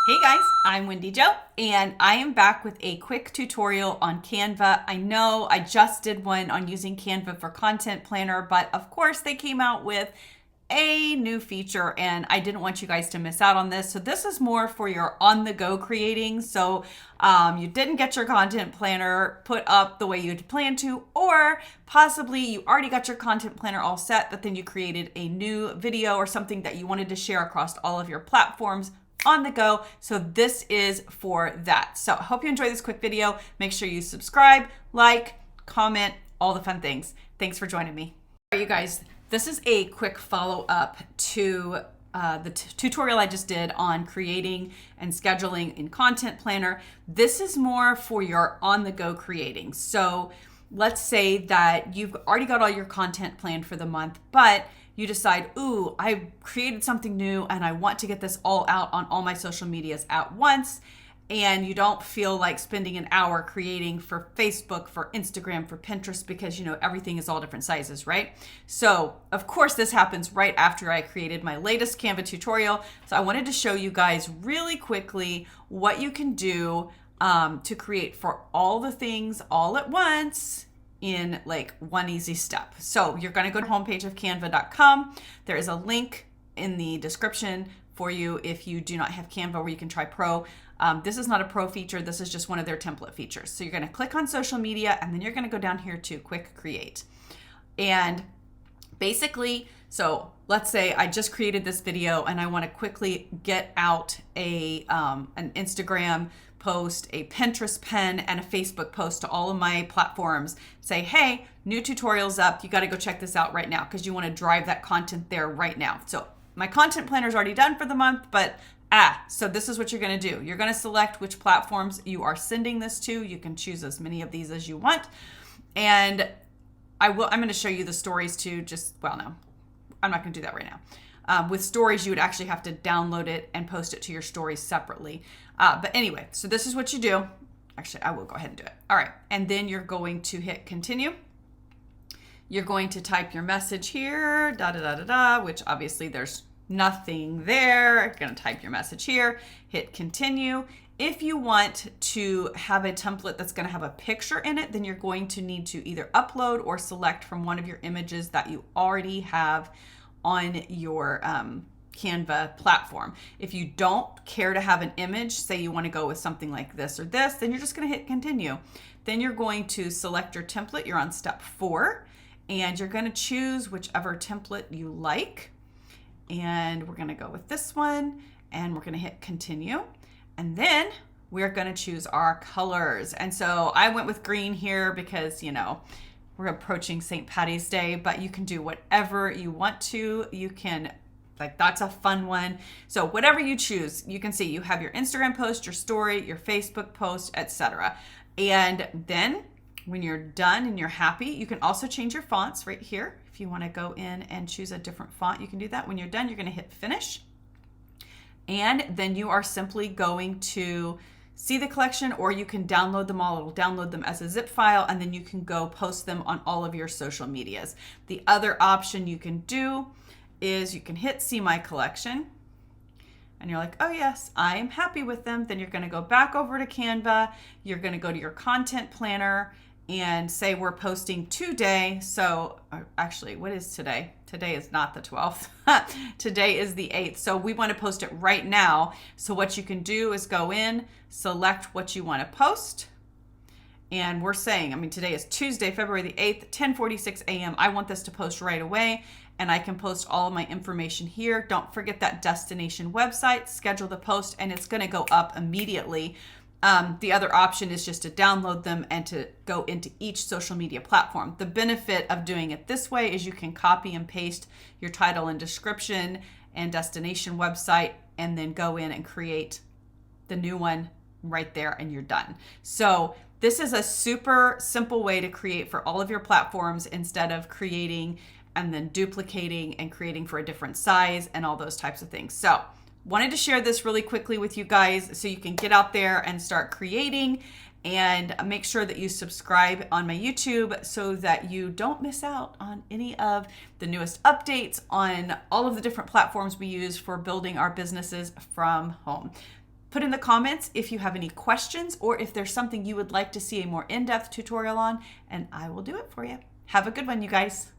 Hey guys, I'm Wendy Jo, and I am back with a quick tutorial on Canva. I know I just did one on using Canva for Content Planner, but of course they came out with a new feature and I didn't want you guys to miss out on this. So this is more for your on-the-go creating. So you didn't get your content planner put up the way you'd planned to, or possibly you already got your content planner all set, but then you created a new video or something that you wanted to share across all of your platforms on the go. So this is for that. So I hope you enjoy this quick video. Make sure you subscribe, like, comment, all the fun things. Thanks for joining me. All right, you guys, this is a quick follow-up to the tutorial I just did on creating and scheduling in Content Planner. This is more for your on-the-go creating. So let's say that you've already got all your content planned for the month, but you decide, ooh, I created something new and I want to get this all out on all my social medias at once. And you don't feel like spending an hour creating for Facebook, for Instagram, for Pinterest, because everything is all different sizes, right? So of course this happens right after I created my latest Canva tutorial. So I wanted to show you guys really quickly what you can do to create for all the things all at once in like one easy step. So you're going to go to the homepage of canva.com. There is a link in the description for you if you do not have Canva, where you can try Pro. This is not a Pro feature. This is just one of their template features. So you're going to click on social media and then you're going to go down here to quick create. And basically, so let's say I just created this video and I want to quickly get out an Instagram post, a Pinterest pin, and a Facebook post to all of my platforms. Say, hey, new tutorial's up. You got to go check this out right now, because you want to drive that content there right now. So my content planner is already done for the month, but so this is what you're going to do. You're going to select which platforms you are sending this to. You can choose as many of these as you want. And I'm going to show you the stories too. No, I'm not going to do that right now. With stories, you would actually have to download it and post it to your stories separately. But anyway, so this is what you do. Actually, I will go ahead and do it. All right. And then you're going to hit continue. You're going to type your message here, which obviously there's nothing there. You're going to type your message here, hit continue. If you want to have a template that's going to have a picture in it, then you're going to need to either upload or select from one of your images that you already have on your Canva platform. If you don't care to have an image, say you want to go with something like this or this, then you're just going to hit continue. Then you're going to select your template. You're on step 4, and you're going to choose whichever template you like. And we're going to go with this one, and we're going to hit continue. And then we're going to choose our colors. And so I went with green here because, we're approaching St. Patty's Day, but you can do whatever you want to. You can, that's a fun one. So whatever you choose, you can see you have your Instagram post, your story, your Facebook post, etc. And then when you're done and you're happy, you can also change your fonts right here. If you want to go in and choose a different font, you can do that. When you're done, you're going to hit finish. And then you are simply going to see the collection, or you can download them all. It will download them as a zip file, and then you can go post them on all of your social medias. The other option you can do is you can hit see my collection, and you're like, oh yes, I am happy with them. Then you're going to go back over to Canva. You're going to go to your content planner and say we're posting today. So actually, what is today? Today is not the 12th. Today is the 8th. So we want to post it right now. So what you can do is go in, select what you want to post. And we're saying, today is Tuesday, February the 8th, 10:46 a.m. I want this to post right away. And I can post all of my information here. Don't forget that destination website, schedule the post, and it's going to go up immediately. The other option is just to download them and to go into each social media platform. The benefit of doing it this way is you can copy and paste your title and description and destination website, and then go in and create the new one right there, and you're done. So this is a super simple way to create for all of your platforms, instead of creating and then duplicating and creating for a different size and all those types of things. So wanted to share this really quickly with you guys so you can get out there and start creating, and make sure that you subscribe on my YouTube so that you don't miss out on any of the newest updates on all of the different platforms we use for building our businesses from home. Put in the comments if you have any questions or if there's something you would like to see a more in-depth tutorial on, and I will do it for you. Have a good one, you guys.